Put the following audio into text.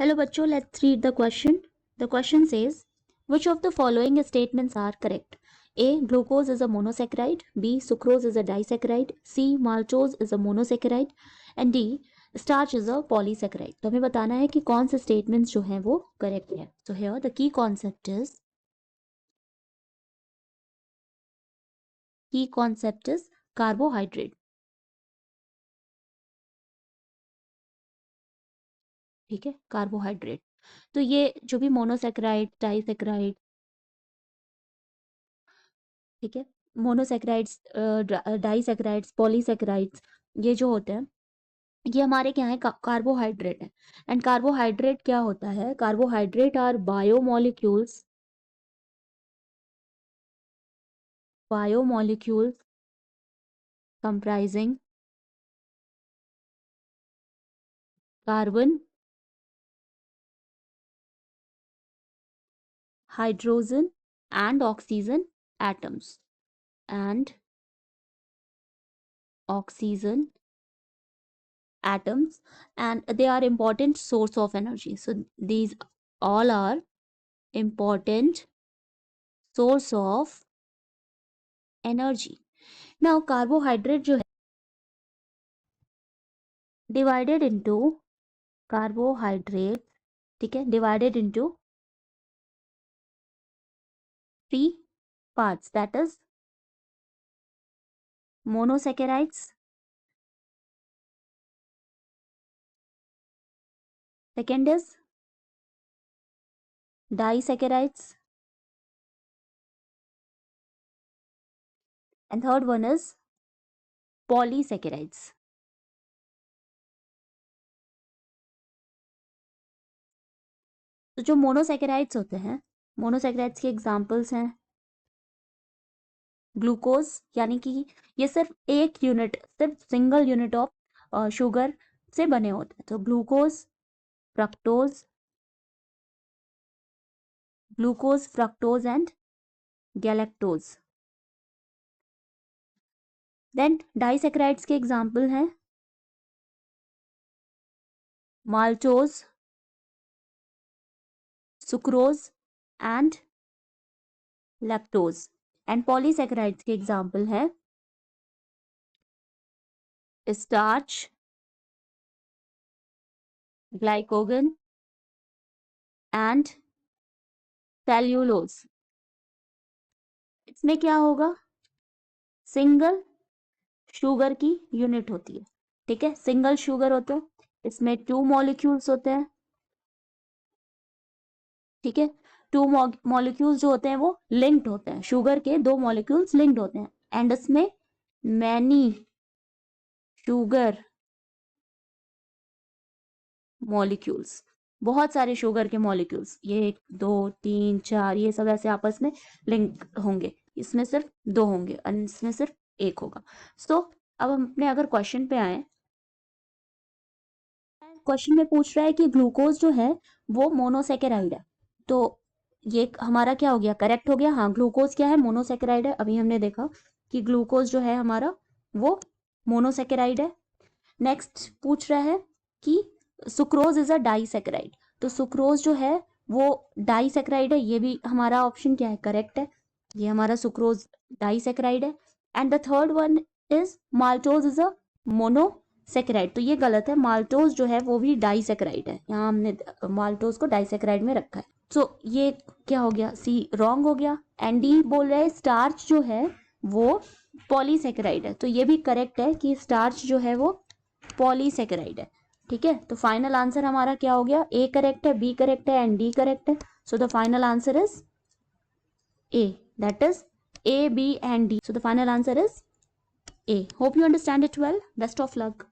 Hello bachcho, let's read the question. The question says, which of the following statements are correct? A. Glucose is a monosaccharide. B. Sucrose is a disaccharide. C. Maltose is a monosaccharide. And D. Starch is a polysaccharide. तो हमें बताना है कि कौन से statements जो हैं वो correct है. So here the key concept is carbohydrate. ठीक है, कार्बोहाइड्रेट. तो ये जो भी मोनोसैकेराइड, डाइसैकेराइड, ठीक है, मोनोसैकेराइड्स, डाइसैकेराइड्स, पॉलीसैकेराइड्स, ये जो होते हैं ये हमारे क्या है, कार्बोहाइड्रेट है. एंड कार्बोहाइड्रेट क्या होता है? Carbohydrate are biomolecules comprising carbon, hydrogen and oxygen atoms, and they are important source of energy. So these all are important source of energy. Now carbohydrate जो है divided into carbohydrates, ठीक है, divided into 3 parts, that is monosaccharides, second is disaccharides, and third one is polysaccharides. तो जो monosaccharides होते हैं, monosaccharides के examples हैं ग्लूकोज, यानी कि ये सिर्फ एक यूनिट, सिर्फ सिंगल यूनिट ऑफ शुगर से बने होते हैं. तो glucose, fructose and galactose. Then disaccharides के एग्जांपल हैं maltose, sucrose and lactose. And polysaccharides के एग्जांपल है स्टार्च, ग्लाइकोजन एंड सेल्यूलोज. इसमें क्या होगा? सिंगल शुगर की यूनिट होती है, ठीक है, सिंगल शुगर होता है, इसमें 2 मॉलिक्यूल्स होते हैं, ठीक है. 2 मॉलिक्यूल्स जो होते हैं वो लिंक्ड होते हैं, शुगर के 2 मॉलिक्यूल्स लिंक्ड होते हैं. एंड इसमें मैनी शुगर मॉलिक्यूल्स, बहुत सारे शुगर के मॉलिक्यूल्स, ये 1 2 3 4 ये सब ऐसे आपस में लिंक होंगे. इसमें सिर्फ 2 होंगे और इसमें सिर्फ 1 होगा. सो अब हम अपने अगर क्वेश्चन पे आए, क्वेश्चन में पूछ रहा है कि ग्लूकोज जो है वो मोनोसैकेराइड है. तो ये हमारा क्या हो गया? करेक्ट हो गया. हाँ, ग्लूकोज क्या है? मोनोसैकेराइड है. अभी हमने देखा कि ग्लूकोज जो है हमारा वो मोनोसैकेराइड है. नेक्स्ट पूछ रहा है कि सुक्रोज इज अ डाइसैकेराइड. तो सुक्रोज जो है वो डाइसैकेराइड है. ये भी हमारा ऑप्शन क्या है? करेक्ट है. ये हमारा सुक्रोज डाइसैकेराइड है. And the third one is maltose is a monosaccharide. तो ये गलत है. माल्टोज जो है वो भी डाइसैकेराइड है. यहाँ हमने माल्टोज को डाइसैकेराइड में रखा है. तो ये क्या हो गया? सी रॉन्ग हो गया. एंड डी बोल रहा है स्टार्च जो है वो पॉलीसैकेराइड है. तो ये भी करेक्ट है कि स्टार्च जो है वो पॉलीसैकेराइड है, ठीक है. तो फाइनल आंसर हमारा क्या हो गया? ए करेक्ट है, बी करेक्ट है एंड डी करेक्ट है. So the final answer is a, that is A, B and D. So the final answer is A. Hope you understand it well. Best of luck.